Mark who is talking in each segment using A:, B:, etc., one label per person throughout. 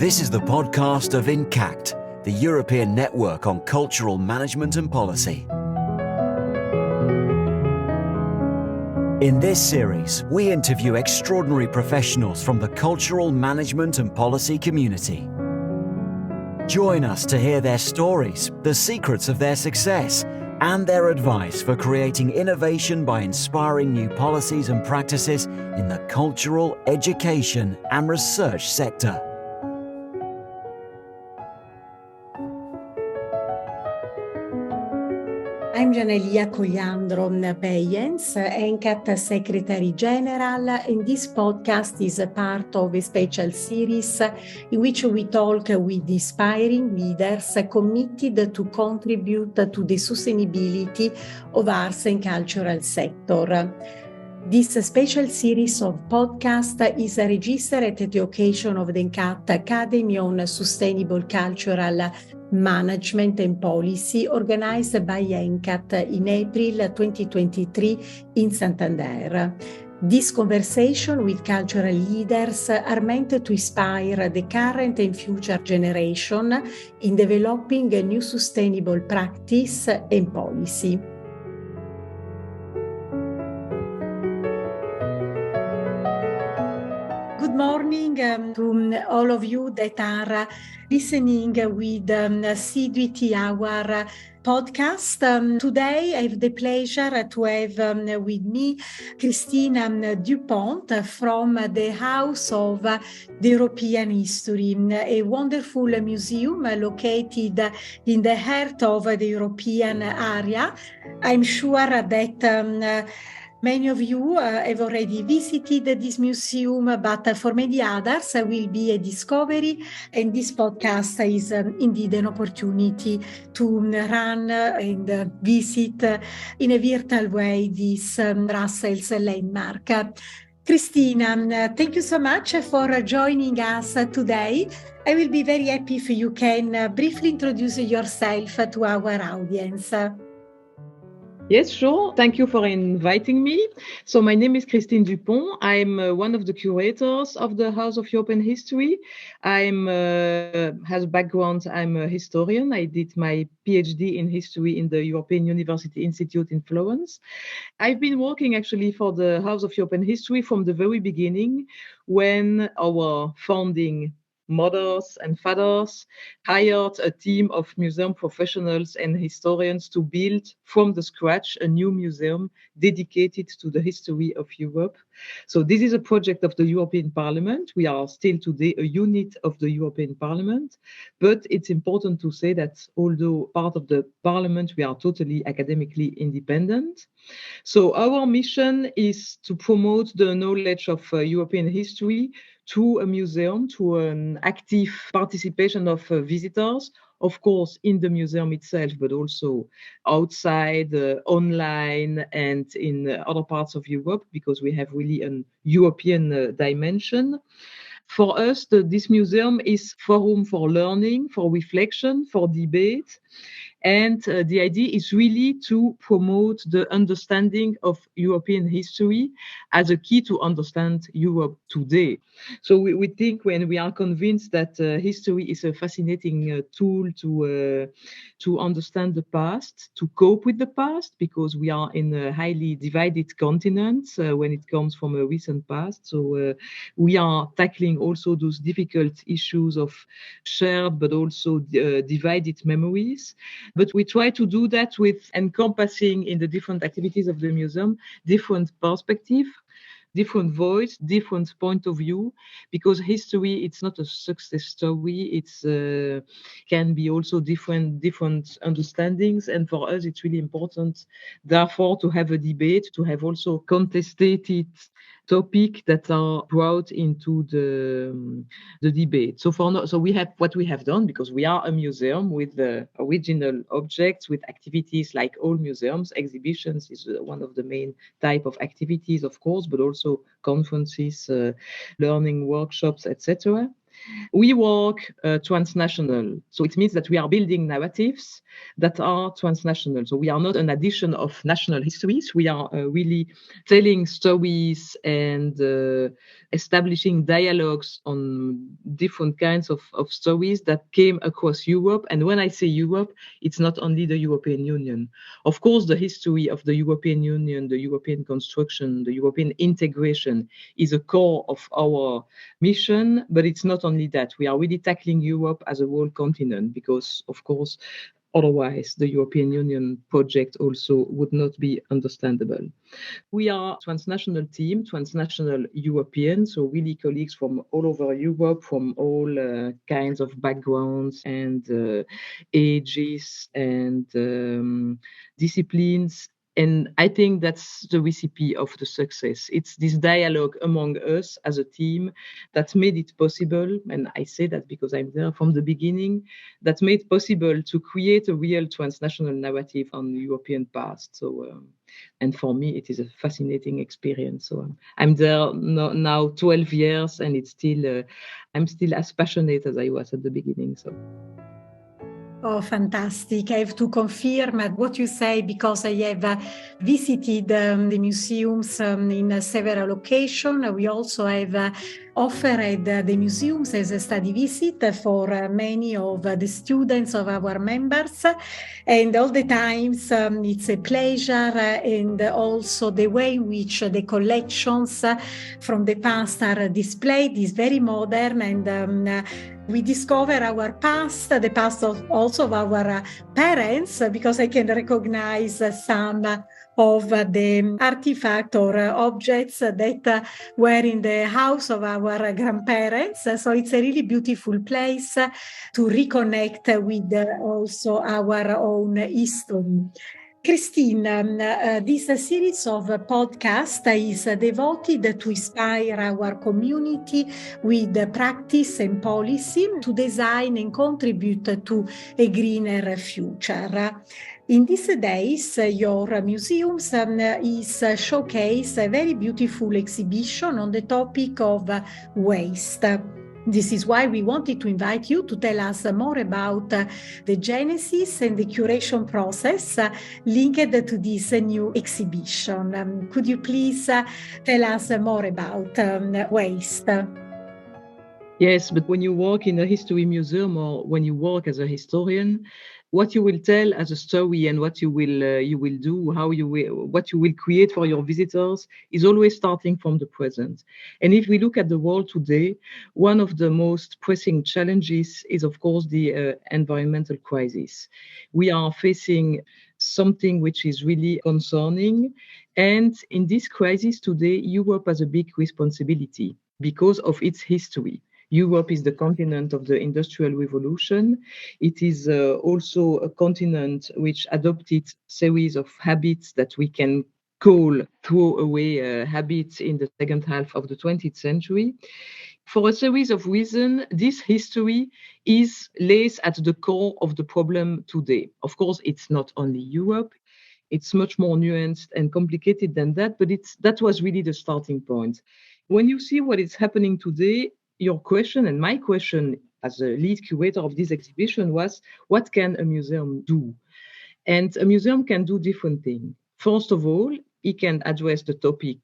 A: This is the podcast of INCACT, the European Network on Cultural Management and Policy. In this series, we interview extraordinary professionals from the cultural management and policy community. Join us to hear their stories, the secrets of their success, and their advice for creating innovation by inspiring new policies and practices in the cultural, education, and research sector.
B: I'm Janelia Cogliandro-Peyens, INCAT Secretary General, and this podcast is a part of a special series in which we talk with inspiring leaders committed to contribute to the sustainability of arts and cultural sector. This special series of podcasts is registered at the occasion of the INCAT Academy on Sustainable Cultural Management and Policy, organized by INCAT in April 2023 in Santander. These conversations with cultural leaders are meant to inspire the current and future generation in developing a new sustainable practice and policy. Good morning to all of you that are listening with assiduity our podcast. Today I have the pleasure to have with me Christine Dupont from the House of the European History, a wonderful museum located in the heart of the European area. I'm sure that many of you have already visited this museum, but for many others will be a discovery, and this podcast is indeed an opportunity to run and visit in a virtual way this Brussels landmark. Christina, thank you so much for joining us today. I will be very happy if you can briefly introduce yourself to our audience.
C: Yes, sure. Thank you for inviting me. So my name is Christine Dupont. I'm one of the curators of the House of European History. Has a background, I'm a historian. I did my PhD in history in the European University Institute in Florence. I've been working actually for the House of European History from the very beginning, when our founding mothers and fathers hired a team of museum professionals and historians to build from the scratch a new museum dedicated to the history of Europe. So this is a project of the European Parliament. We are still today a unit of the European Parliament, but it's important to say that although part of the Parliament, we are totally academically independent. So our mission is to promote the knowledge of European history to a museum, to an active participation of visitors, of course, in the museum itself, but also outside, online, and in other parts of Europe, because we have really an European dimension. For us, this museum is forum for learning, for reflection, for debate. And the idea is really to promote the understanding of European history as a key to understand Europe today. So we think, when we are convinced that history is a fascinating tool to understand the past, to cope with the past, because we are in a highly divided continent when it comes from a recent past. So we are tackling also those difficult issues of shared but also divided memories. But we try to do that with encompassing in the different activities of the museum, different perspective, different voice, different point of view, because history, it's not a success story. It's can be also different understandings. And for us, it's really important, therefore, to have a debate, to have also contested topics that are brought into the debate. So we have what we have done, because we are a museum with the original objects, with activities like all museums. Exhibitions is one of the main type of activities, of course, but also conferences, learning workshops, etc. We work transnational. So it means that we are building narratives that are transnational. So we are not an addition of national histories. We are really telling stories and establishing dialogues on different kinds of stories that came across Europe. And when I say Europe, it's not only the European Union. Of course, the history of the European Union, the European construction, the European integration is a core of our mission, but it's not only that. We are really tackling Europe as a whole continent because, of course, otherwise the European Union project also would not be understandable. We are a transnational team, transnational European, so really colleagues from all over Europe, from all kinds of backgrounds and ages and disciplines. And I think that's the recipe of the success. It's this dialogue among us as a team that made it possible, and I say that because I'm there from the beginning, that made possible to create a real transnational narrative on the European past. So, and for me, it is a fascinating experience. So I'm there now 12 years, and it's still, I'm still as passionate as I was at the beginning. So.
B: Oh, fantastic. I have to confirm what you say because I have visited the museums in several occasions. We also have offered the museums as a study visit for many of the students of our members. And all the times it's a pleasure, and also the way in which the collections from the past are displayed is very modern, and we discover our past, the past also of our parents, because I can recognize some of the artifacts or objects that were in the house of our grandparents. So it's a really beautiful place to reconnect with also our own history. Christine, this series of podcasts is devoted to inspire our community with practice and policy to design and contribute to a greener future. In these days, your museums is showcase a very beautiful exhibition on the topic of waste. This is why we wanted to invite you to tell us more about the genesis and the curation process linked to this new exhibition. Could you please tell us more about waste?
C: Yes, but when you work in a history museum or when you work as a historian, what you will tell as a story and what you will do, what you will create for your visitors is always starting from the present. And if we look at the world today, one of the most pressing challenges is, of course, the environmental crisis. We are facing something which is really concerning. And in this crisis today, Europe has a big responsibility because of its history. Europe is the continent of the Industrial Revolution. It is also a continent which adopted a series of habits that we can call throwaway habits in the second half of the 20th century. For a series of reasons, this history lays at the core of the problem today. Of course, it's not only Europe. It's much more nuanced and complicated than that, but that was really the starting point. When you see what is happening today, your question and my question as a lead curator of this exhibition was, what can a museum do? And a museum can do different things. First of all, it can address the topic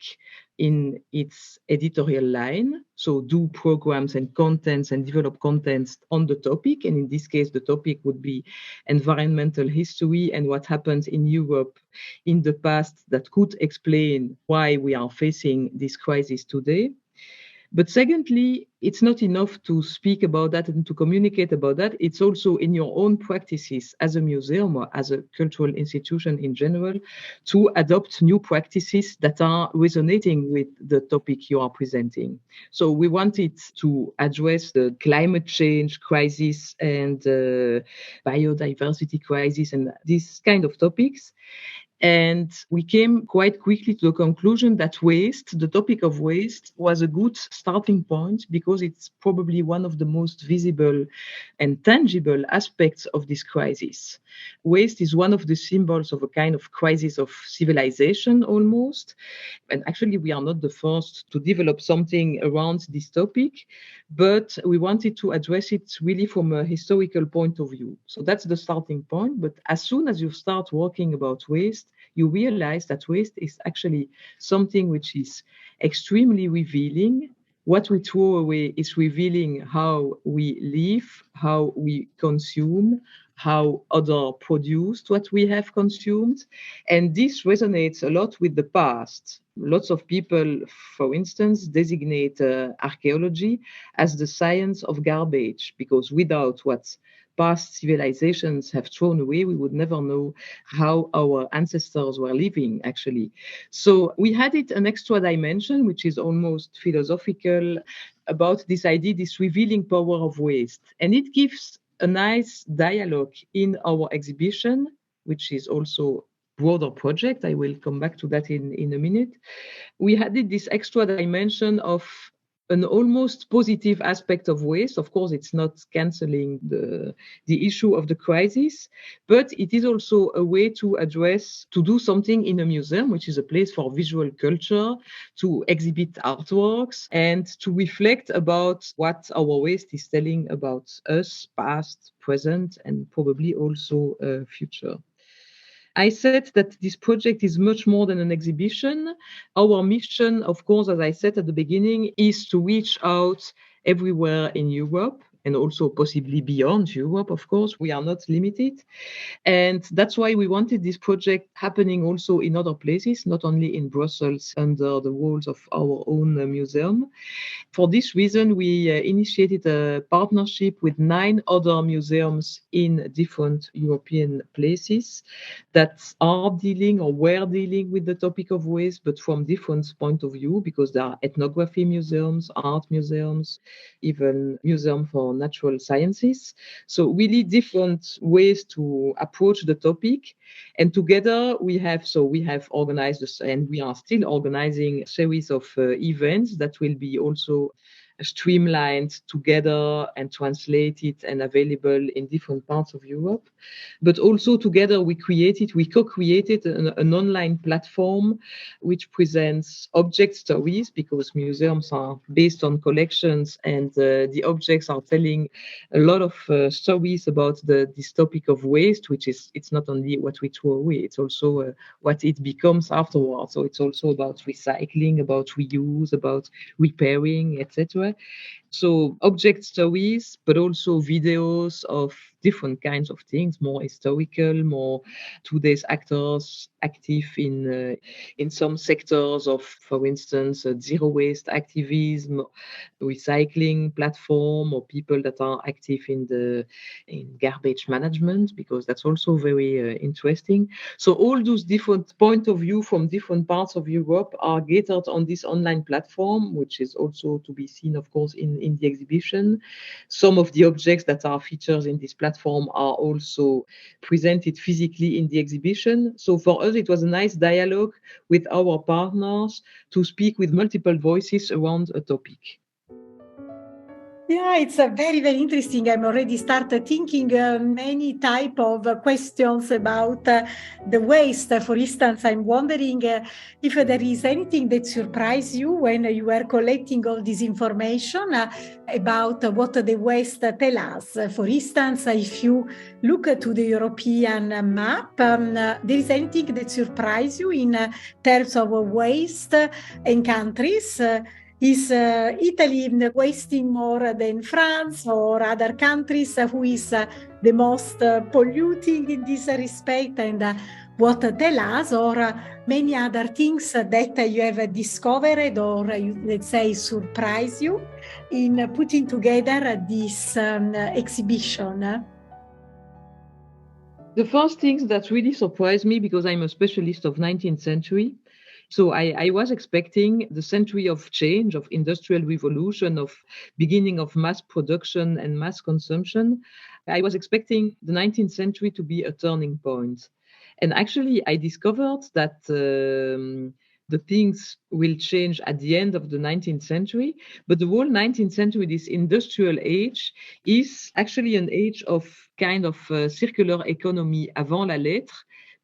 C: in its editorial line, so do programs and contents and develop contents on the topic. And in this case, the topic would be environmental history and what happens in Europe in the past that could explain why we are facing this crisis today. But secondly, it's not enough to speak about that and to communicate about that. It's also in your own practices as a museum or as a cultural institution in general to adopt new practices that are resonating with the topic you are presenting. So we wanted to address the climate change crisis and biodiversity crisis and these kind of topics. And we came quite quickly to the conclusion that waste, the topic of waste, was a good starting point because it's probably one of the most visible and tangible aspects of this crisis. Waste is one of the symbols of a kind of crisis of civilization almost. And actually, we are not the first to develop something around this topic, but we wanted to address it really from a historical point of view. So that's the starting point. But as soon as you start working about waste, you realize that waste is actually something which is extremely revealing. What we throw away is revealing how we live, how we consume, how others produced what we have consumed. And this resonates a lot with the past. Lots of people, for instance, designate archaeology as the science of garbage, because without what past civilizations have thrown away, we would never know how our ancestors were living, actually. So we had it an extra dimension, which is almost philosophical, about this idea, this revealing power of waste. And it gives a nice dialogue in our exhibition, which is also broader project. I will come back to that in a minute. We added this extra dimension of an almost positive aspect of waste. Of course, it's not canceling the issue of the crisis, but it is also a way to do something in a museum, which is a place for visual culture, to exhibit artworks and to reflect about what our waste is telling about us, past, present, and probably also future. I said that this project is much more than an exhibition. Our mission, of course, as I said at the beginning, is to reach out everywhere in Europe and also possibly beyond Europe, of course. We are not limited. And that's why we wanted this project happening also in other places, not only in Brussels under the walls of our own museum. For this reason, we initiated a partnership with 9 other museums in different European places that are dealing or were dealing with the topic of waste, but from different point of view, because there are ethnography museums, art museums, even museum for natural sciences. So really different ways to approach the topic. And together we have organized this, and we are still organizing a series of events that will be also streamlined together and translated and available in different parts of Europe. But also together we co-created an online platform which presents object stories, because museums are based on collections, and the objects are telling a lot of stories about this topic of waste, it's not only what we throw away, it's also what it becomes afterwards. So it's also about recycling, about reuse, about repairing, etc. So object stories, but also videos of different kinds of things, more historical, more today's actors active in some sectors of, for instance, zero waste activism, recycling platform, or people that are active in garbage management, because that's also very interesting. So all those different point of view from different parts of Europe are gathered on this online platform, which is also to be seen, of course, in the exhibition. Some of the objects that are featured in this platform are also presented physically in the exhibition. So for us, it was a nice dialogue with our partners to speak with multiple voices around a topic.
B: Yeah, it's very, very interesting. I'm already started thinking many type of questions about the waste. For instance, I'm wondering if there is anything that surprised you when you were collecting all this information about what the waste tell us. For instance, if you look to the European map, there is anything that surprised you in terms of waste in countries? Is Italy wasting more than France or other countries? Who is the most polluting in this respect, and what tell us, or many other things that you have discovered or let's say surprise you in putting together this exhibition?
C: The first things that really surprised me, because I'm a specialist of 19th century, so I was expecting the century of change, of industrial revolution, of beginning of mass production and mass consumption. I was expecting the 19th century to be a turning point. And actually, I discovered that the things will change at the end of the 19th century. But the whole 19th century, this industrial age, is actually an age of kind of circular economy avant la lettre,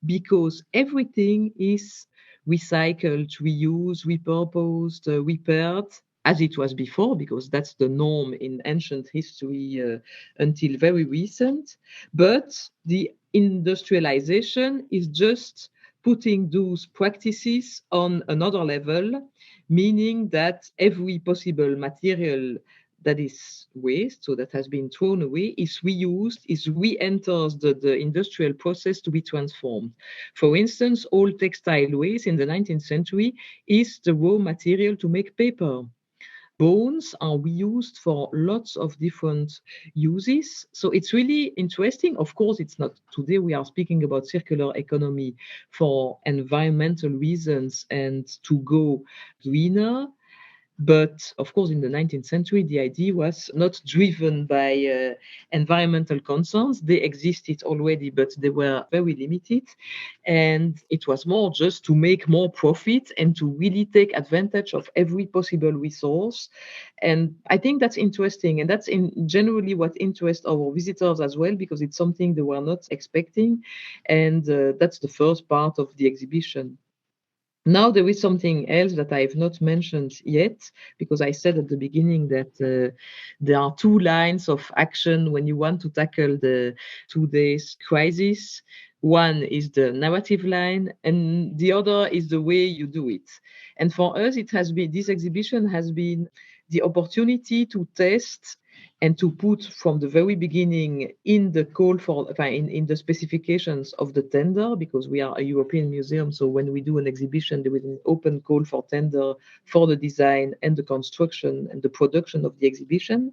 C: because everything is recycled, reused, repurposed, repaired, as it was before, because that's the norm in ancient history until very recent. But the industrialization is just putting those practices on another level, meaning that every possible material that is waste, so that has been thrown away, is reused, is re-enters the industrial process to be transformed. For instance, all textile waste in the 19th century is the raw material to make paper. Bones are reused for lots of different uses. So it's really interesting. Of course, it's not today we are speaking about circular economy for environmental reasons and to go greener. But of course, in the 19th century, the idea was not driven by environmental concerns. They existed already, but they were very limited. And it was more just to make more profit and to really take advantage of every possible resource. And I think that's interesting. And that's generally what interests our visitors as well, because it's something they were not expecting. And that's the first part of the exhibition. Now there is something else that I have not mentioned yet, because I said at the beginning that there are two lines of action when you want to tackle the today's crisis. One is the narrative line, and the other is the way you do it. And for us, this exhibition has been the opportunity to test and to put from the very beginning in the call for in the specifications of the tender, because we are a European museum. So when we do an exhibition, there is an open call for tender for the design and the construction and the production of the exhibition.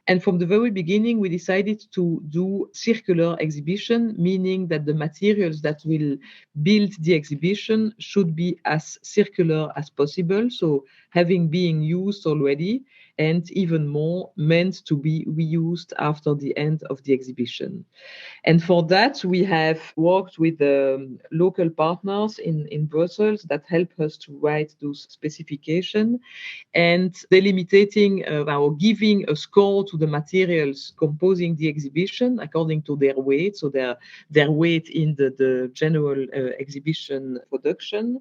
C: And from the very beginning, we decided to do circular exhibition, meaning that the materials that will build the exhibition should be as circular as possible. So having been used already, and even more meant to be reused after the end of the exhibition. And for that, we have worked with local partners in Brussels that help us to write those specifications and delimiting or giving a score to the materials composing the exhibition according to their weight, so their weight in the general exhibition production,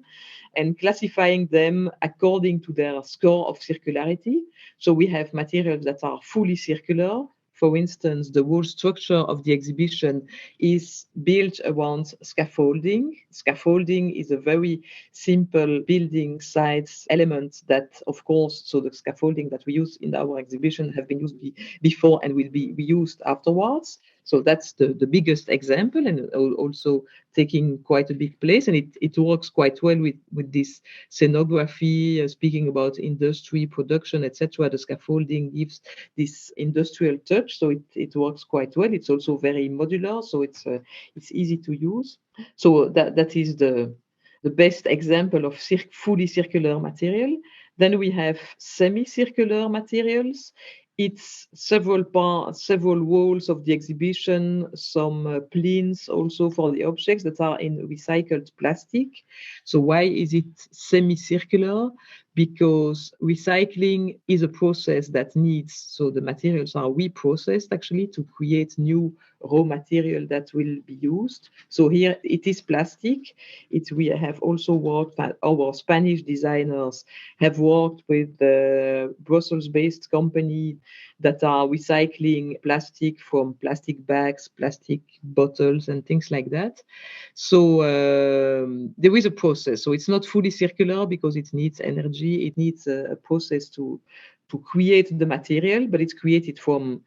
C: and classifying them according to their score of circularity. So we have materials that are fully circular. For instance, the whole structure of the exhibition is built around scaffolding. Scaffolding is a very simple building sites element that, of course, so the scaffolding that we use in our exhibition have been used before and will be reused afterwards. So that's the biggest example, and also taking quite a big place. And it works quite well with this scenography, speaking about industry, production, etc. The scaffolding gives this industrial touch, so it works quite well. It's also very modular, so it's easy to use. So that is the best example of fully circular material. Then we have semi-circular materials. It's several walls of the exhibition, some plins also for the objects that are in recycled plastic. So why is it semi-circular? Because recycling is a process that needs, so the materials are reprocessed actually to create new raw material that will be used. So here it is plastic. We have also worked, our Spanish designers have worked with the Brussels-based company that are recycling plastic from plastic bags, plastic bottles, and things like that. So there is a process. So it's not fully circular because it needs energy. It needs a process to create the material, but it's created from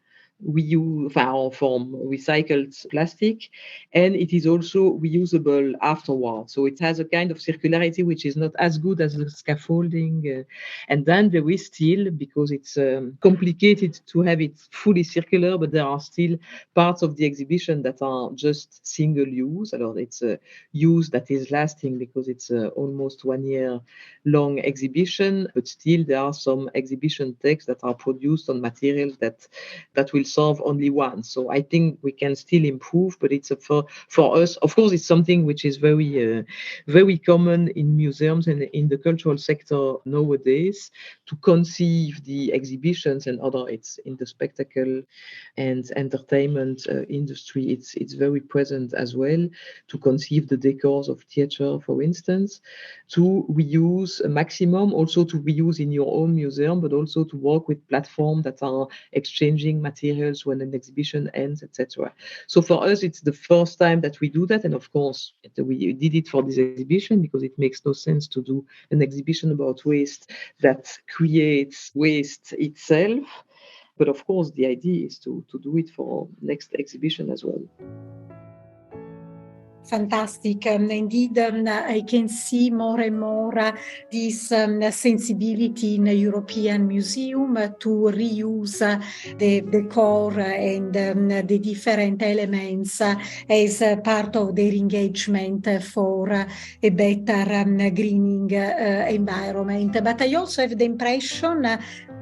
C: recycled plastic, and it is also reusable afterwards. So it has a kind of circularity which is not as good as the scaffolding. And then there is still, because it's complicated to have it fully circular, but there are still parts of the exhibition that are just single use. It's a use that is lasting because it's almost 1 year long exhibition, but still there are some exhibition texts that are produced on materials that will solve only one. So I think we can still improve, but it's for us, of course, it's something which is very common in museums and in the cultural sector nowadays, to conceive the exhibitions and other. It's in the spectacle and entertainment industry. It's very present as well, to conceive the decors of theater, for instance, to reuse a maximum, also to reuse in your own museum, but also to work with platforms that are exchanging materials when an exhibition ends, etc. So for us, it's the first time that we do that. And of course, we did it for this exhibition because it makes no sense to do an exhibition about waste that creates waste itself. But of course, the idea is to do it for next exhibition as well.
B: Fantastic. Indeed, I can see more and more this sensibility in a European museum to reuse the decor and the different elements as part of their engagement for a better greening environment. But I also have the impression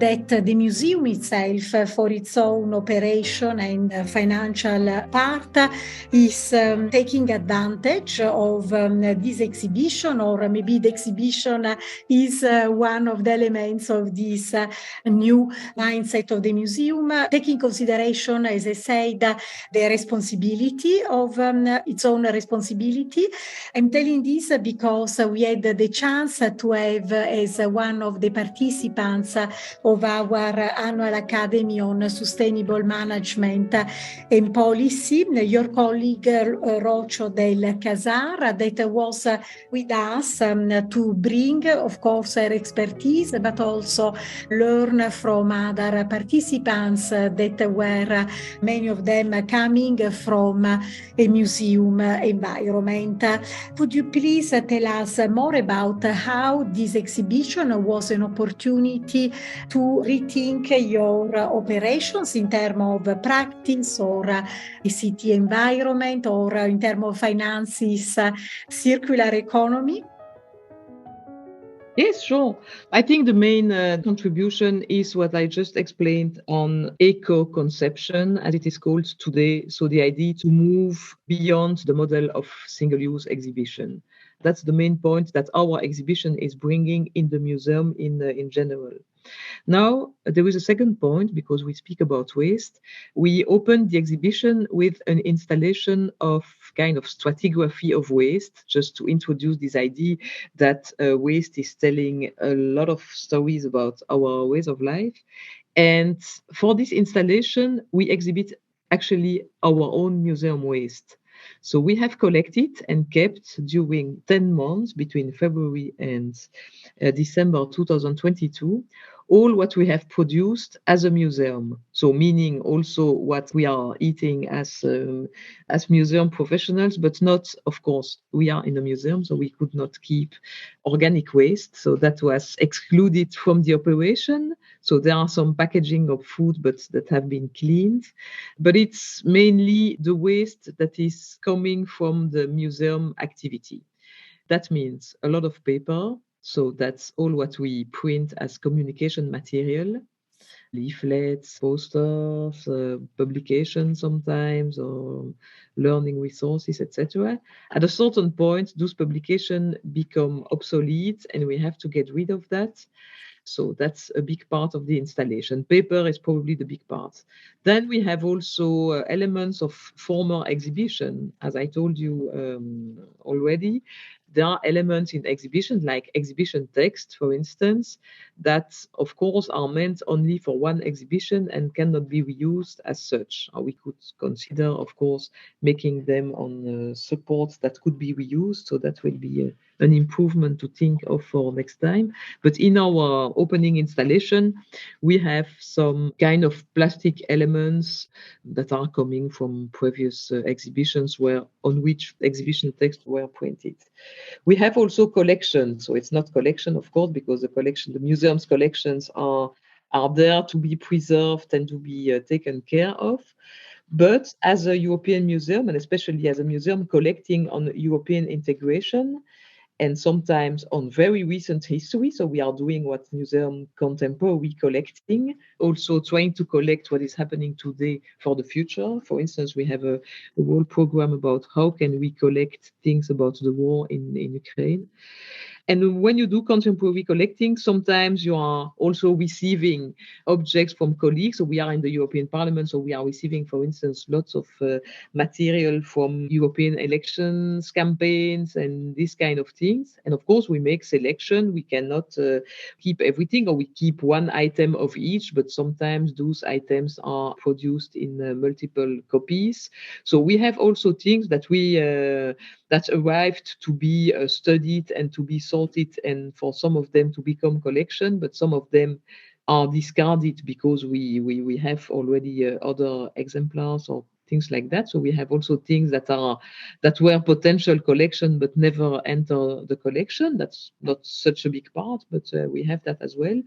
B: that the museum itself, for its own operation and financial part, is taking advantage of this exhibition, or maybe the exhibition is one of the elements of this new mindset of the museum, taking consideration, as I said, the responsibility of its own responsibility. I'm telling this because we had the chance to have as one of the participants of our annual Academy on Sustainable Management and Policy, your colleague Rocio del Casar, that was with us to bring, of course, her expertise, but also learn from other participants that were, many of them coming from a museum environment. Could you please tell us more about how this exhibition was an opportunity to rethink your operations in terms of practice or ICT environment, or in terms of finances, circular economy?
C: Yes, sure. I think the main contribution is what I just explained on eco-conception, as it is called today. So the idea to move beyond the model of single-use exhibition. That's the main point that our exhibition is bringing in the museum in general. Now, there is a second point, because we speak about waste. We opened the exhibition with an installation of kind of stratigraphy of waste, just to introduce this idea that waste is telling a lot of stories about our ways of life. And for this installation, we exhibit actually our own museum waste. So we have collected and kept during 10 months between February and December 2022, all what we have produced as a museum. So meaning also what we are eating as museum professionals, but not, of course, we are in a museum, so we could not keep organic waste. So that was excluded from the operation. So there are some packaging of food, but that have been cleaned. But it's mainly the waste that is coming from the museum activity. That means a lot of paper. So that's all what we print as communication material, leaflets, posters, publications sometimes, or learning resources, etc. At a certain point, those publications become obsolete and we have to get rid of that. So that's a big part of the installation. Paper is probably the big part. Then we have also elements of former exhibition. As I told you already, there are elements in exhibitions, like exhibition text, for instance, that, of course, are meant only for one exhibition and cannot be reused as such. We could consider, of course, making them on supports that could be reused. So that will be an improvement to think of for next time. But in our opening installation, we have some kind of plastic elements that are coming from previous exhibitions on which exhibition texts were printed. We have also collections. So it's not collection, of course, because the museum's collections are there to be preserved and to be taken care of. But as a European museum, and especially as a museum collecting on European integration, and sometimes on very recent history. So we are doing what museum contemporary collecting, also trying to collect what is happening today for the future. For instance, we have a whole program about how can we collect things about the war in Ukraine. And when you do contemporary collecting, sometimes you are also receiving objects from colleagues. So we are in the European Parliament, so we are receiving, for instance, lots of material from European elections, campaigns, and these kind of things. And of course, we make selection. We cannot keep everything, or we keep one item of each, but sometimes those items are produced in multiple copies. So we have also things that we that arrived to be studied and to be sorted, and for some of them to become collection, but some of them are discarded because we have already other exemplars or things like that. So we have also things that were potential collection but never enter the collection. That's not such a big part, but we have that as well.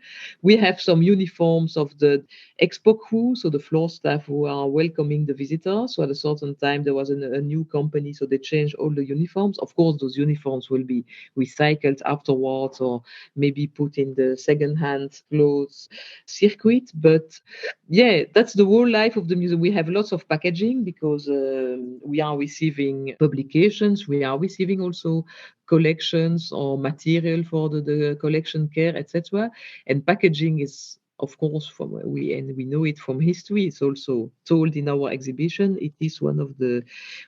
C: We have some uniforms of the expo crew, so the floor staff who are welcoming the visitors. So at a certain time there was a new company, so they changed all the uniforms. Of course, those uniforms will be recycled afterwards or maybe put in the second-hand clothes circuit. But yeah, that's the whole life of the museum. We have lots of packaging because we are receiving publications, we are receiving also collections or material for the collection care, etc. And packaging is, of course, we know it from history. It's also told in our exhibition. It is one of the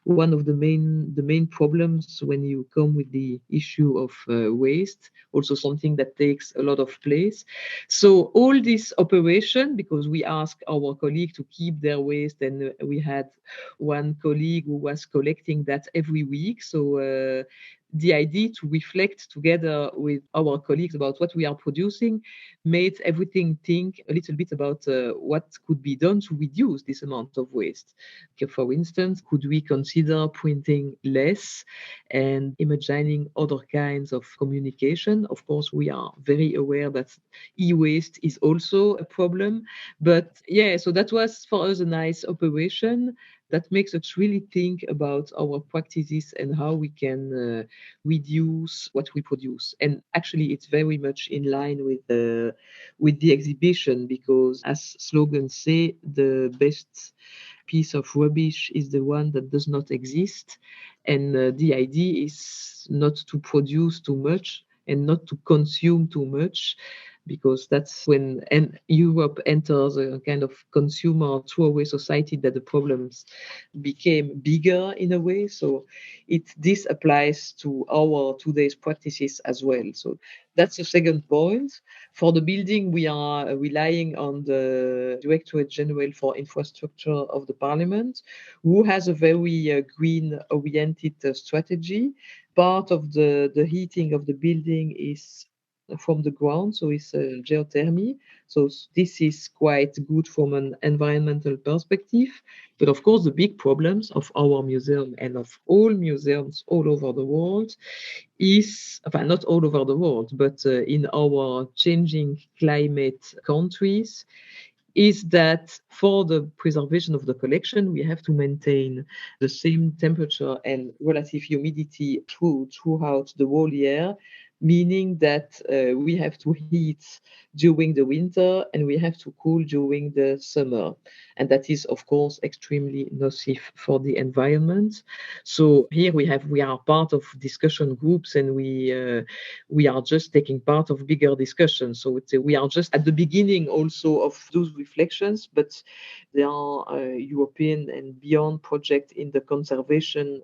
C: main problems when you come with the issue of waste. Also something that takes a lot of place. So all this operation, because we ask our colleague to keep their waste, and we had one colleague who was collecting that every week. So the idea to reflect together with our colleagues about what we are producing made everything think a little bit about what could be done to reduce this amount of waste. Okay, for instance, could we consider printing less and imagining other kinds of communication? Of course, we are very aware that e-waste is also a problem. But yeah, so that was for us a nice operation that makes us really think about our practices and how we can reduce what we produce. And actually, it's very much in line with the exhibition, because as slogans say, the best piece of rubbish is the one that does not exist. And the idea is not to produce too much and not to consume too much, because that's when Europe enters a kind of consumer throwaway society that the problems became bigger in a way. So this applies to our today's practices as well. So that's the second point. For the building, we are relying on the Directorate General for Infrastructure of the Parliament, who has a very green-oriented strategy. Part of the heating of the building is from the ground, so it's geothermy. So this is quite good from an environmental perspective. But of course, the big problems of our museum and of all museums all over the world is, not all over the world, but in our changing climate countries, is that for the preservation of the collection, we have to maintain the same temperature and relative humidity throughout the whole year, meaning that we have to heat during the winter and we have to cool during the summer. And that is, of course, extremely nocive for the environment. So here we are part of discussion groups, and we are just taking part of bigger discussions. So we are just at the beginning also of those reflections, but there are European and beyond projects in the conservation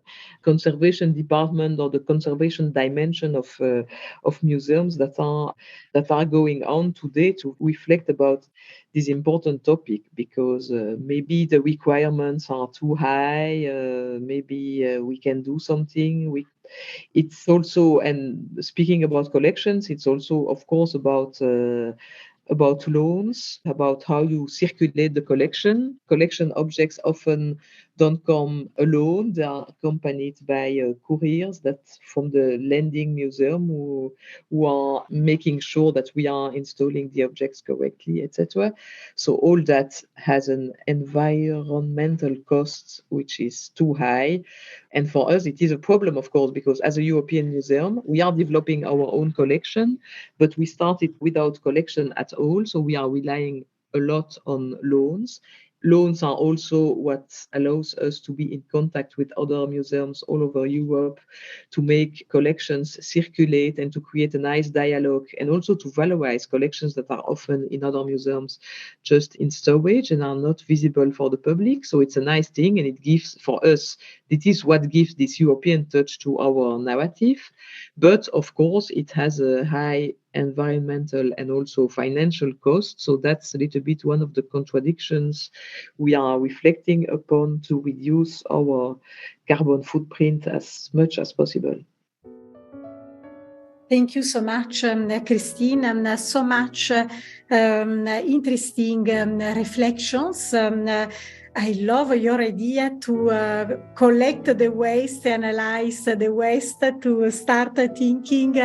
C: department or the conservation dimension of museums that are going on today to reflect about this important topic, because maybe the requirements are too high, maybe we can do something. It's also, and speaking about collections, it's also, of course, about loans, about how you circulate the collection. Collection objects often don't come alone. They are accompanied by couriers that from the lending museum who are making sure that we are installing the objects correctly, etc. So all that has an environmental cost which is too high. And for us, it is a problem, of course, because as a European museum, we are developing our own collection, but we started without collection at all. So we are relying a lot on loans. Loans are also what allows us to be in contact with other museums all over Europe, to make collections circulate and to create a nice dialogue, and also to valorize collections that are often in other museums just in storage and are not visible for the public. So it's a nice thing, and it gives, for us, it is what gives this European touch to our narrative. But of course, it has a high environmental and also financial cost. So that's a little bit one of the contradictions we are reflecting upon to reduce our carbon footprint as much as possible.
B: Thank you so much, Christine, and so much interesting reflections. I love your idea to collect the waste, analyze the waste, to start thinking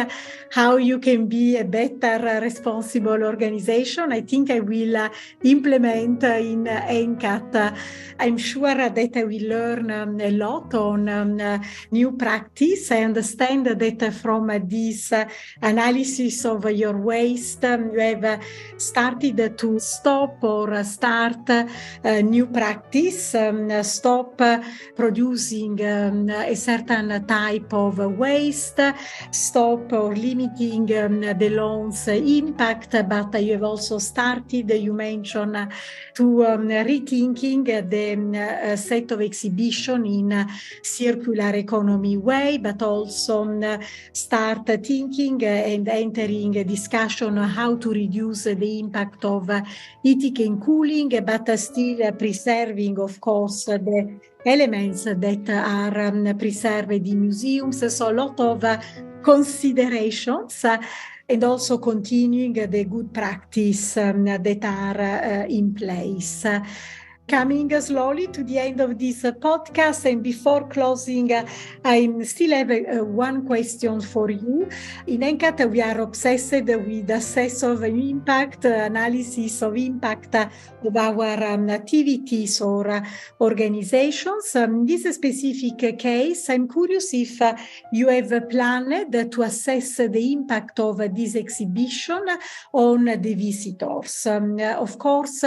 B: how you can be a better, responsible organization. I think I will implement in NCAT. I'm sure that I will learn a lot on new practice. I understand that from this analysis of your waste, you have started to stop or start new practice, stop producing a certain type of waste, stop or limiting the loan's impact, but you have also started, you mentioned, to rethinking the set of exhibition in circular economy way, but also start thinking and entering a discussion on how to reduce the impact of heating and cooling, but still preserving, of course, the elements that are preserved in museums. So a lot of considerations, and also continuing the good practice that are in place. Coming slowly to the end of this podcast, and before closing, I still have one question for you. In NCAT, we are obsessed with assess of impact, analysis of impact of our activities or organizations. In this specific case, I'm curious if you have planned to assess the impact of this exhibition on the visitors. Of course,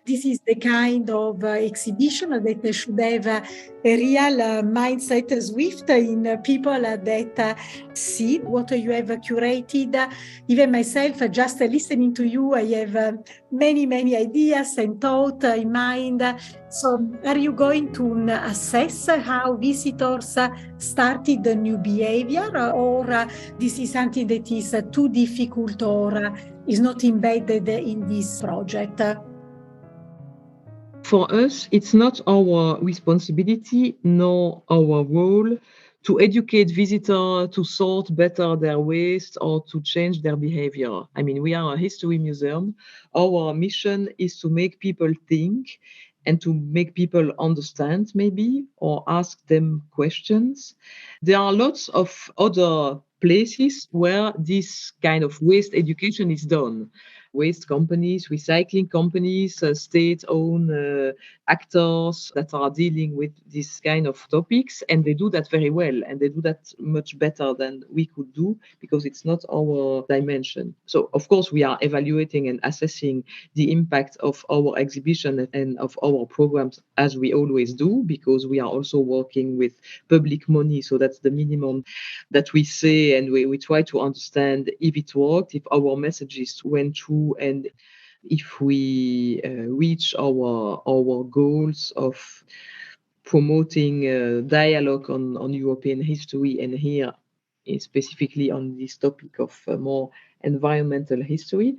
B: this is the kind of exhibition that should have a real mindset shift in people that see what you have curated. Even myself, just listening to you, I have many ideas and thoughts in mind. So are you going to assess how visitors started the new behavior, or this is something that is too difficult or is not embedded in this project?
C: For us, it's not our responsibility nor our role to educate visitors to sort better their waste or to change their behavior. I mean, we are a history museum. Our mission is to make people think and to make people understand, maybe, or ask them questions. There are lots of other places where this kind of waste education is done. Waste companies, recycling companies, state-owned actors that are dealing with this kind of topics, and they do that very well, and they do that much better than we could do because it's not our dimension. So, of course, we are evaluating and assessing the impact of our exhibition and of our programs as we always do, because we are also working with public money. So that's the minimum that we say, and we try to understand if it worked, if our messages went through, and if we reach our goals of promoting dialogue on European history, and here specifically on this topic of more environmental history.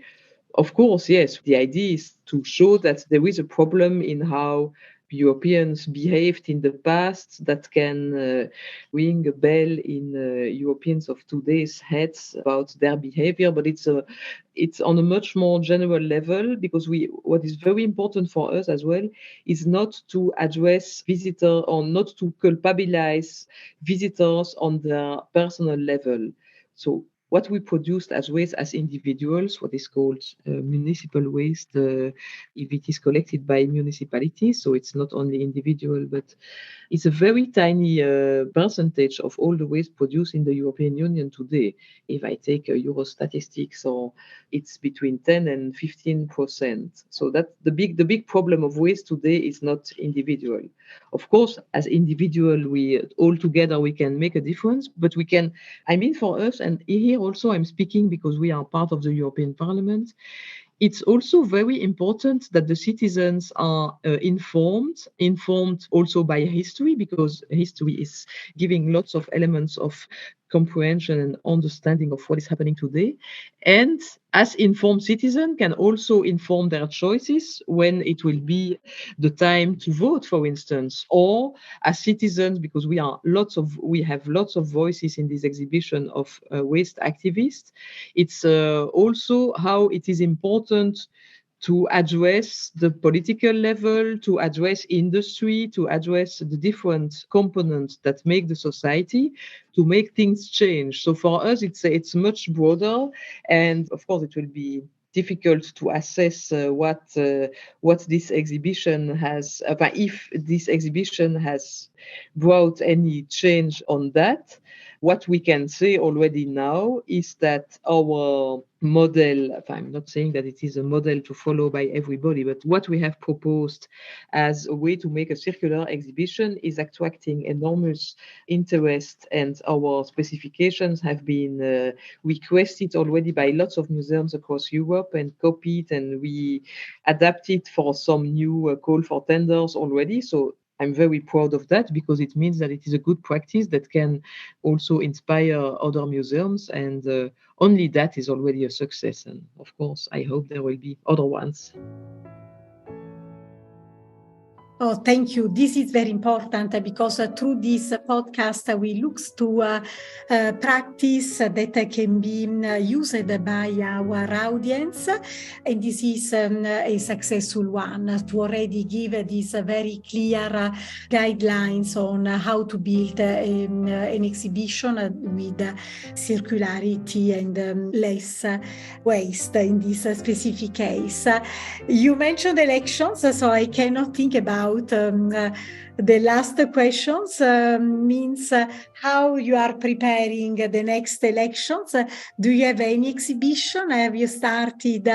C: Of course, yes, the idea is to show that there is a problem in how Europeans behaved in the past that can ring a bell in Europeans of today's heads about their behavior, but it's on a much more general level, because what is very important for us as well is not to address visitors or not to culpabilize visitors on their personal level. So what we produced as waste as individuals, what is called municipal waste, if it is collected by municipalities, so it's not only individual, but it's a very tiny percentage of all the waste produced in the European Union today. If I take Euro statistics, or it's between 10 and 15%. So that the big problem of waste today is not individual. Of course, as individual, we all together we can make a difference, but we can. I mean, for us, and here also I'm speaking because we are part of the European Parliament. It's also very important that the citizens are informed also by history, because history is giving lots of elements of comprehension and understanding of what is happening today. And as informed citizens can also inform their choices when it will be the time to vote, for instance, or as citizens, because we have lots of voices in this exhibition of waste activists. It's also how it is important to address the political level, to address industry, to address the different components that make the society, to make things change. So for us, it's much broader, and of course, it will be difficult to assess what this exhibition has, if this exhibition has brought any change on that. What we can say already now is that our model, I'm not saying that it is a model to follow by everybody, but what we have proposed as a way to make a circular exhibition is attracting enormous interest, and our specifications have been requested already by lots of museums across Europe and copied, and we adapted for some new call for tenders already. So I'm very proud of that, because it means that it is a good practice that can also inspire other museums, and only that is already a success. And of course, I hope there will be other ones.
B: Oh, thank you. This is very important because through this podcast, we look to practice that can be used by our audience. And this is a successful one to already give these very clear guidelines on how to build an exhibition with circularity and less waste in this specific case. You mentioned elections, so I cannot think about the last questions. Means how you are preparing the next elections. Do you have any exhibition? Have you started,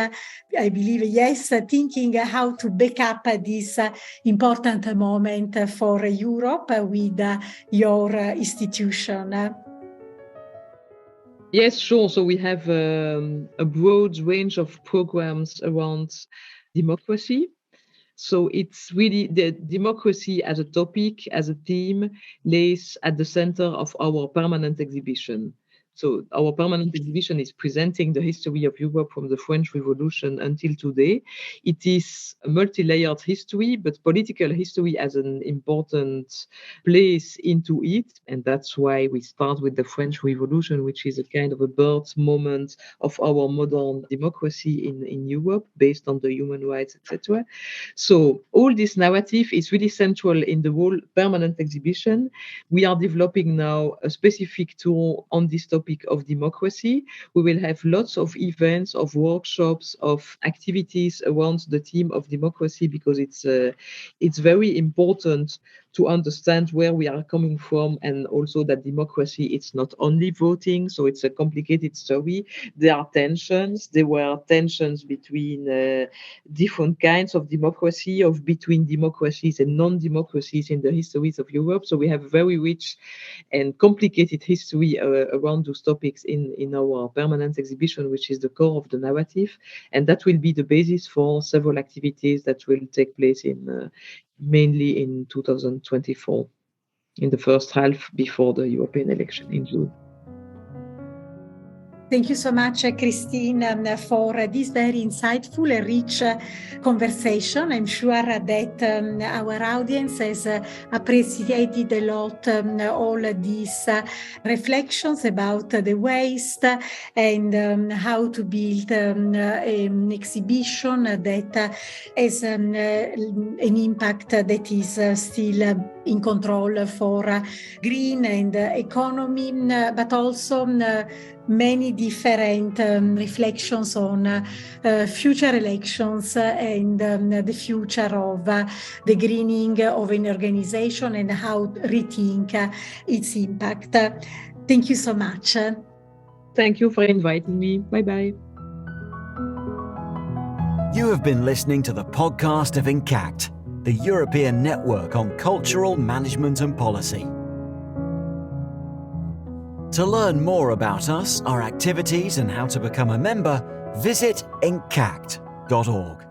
B: I believe, yes, thinking how to back up this important moment for Europe with your institution?
C: Yes, sure. So we have a broad range of programs around democracy. So it's really the democracy as a topic, as a theme, lays at the center of our permanent exhibition. So our permanent exhibition is presenting the history of Europe from the French Revolution until today. It is a multi-layered history, but political history has an important place into it. And that's why we start with the French Revolution, which is a kind of a birth moment of our modern democracy in Europe, based on the human rights, etc. So all this narrative is really central in the whole permanent exhibition. We are developing now a specific tour on this topic of democracy. We will have lots of events, of workshops, of activities around the theme of democracy, because it's very important to understand where we are coming from, and also that democracy, it's not only voting, so it's a complicated story. There are tensions. There were tensions between different kinds of democracy, between democracies and non-democracies in the histories of Europe. So we have a very rich and complicated history around those topics in our permanent exhibition, which is the core of the narrative. And that will be the basis for several activities that will take place mainly in 2024, in the first half before the European election in June.
B: Thank you so much, Christine, for this very insightful and rich conversation. I'm sure that our audience has appreciated a lot all these reflections about the waste and how to build an exhibition that has an impact that is still in control for green and economy, but also many different reflections on future elections and the future of the greening of an organization and how to rethink its impact. Thank you so much.
C: Thank you for inviting me. Bye-bye.
A: You have been listening to the podcast of INCACT, the European Network on Cultural Management and Policy. To learn more about us, our activities, and how to become a member, visit incact.org.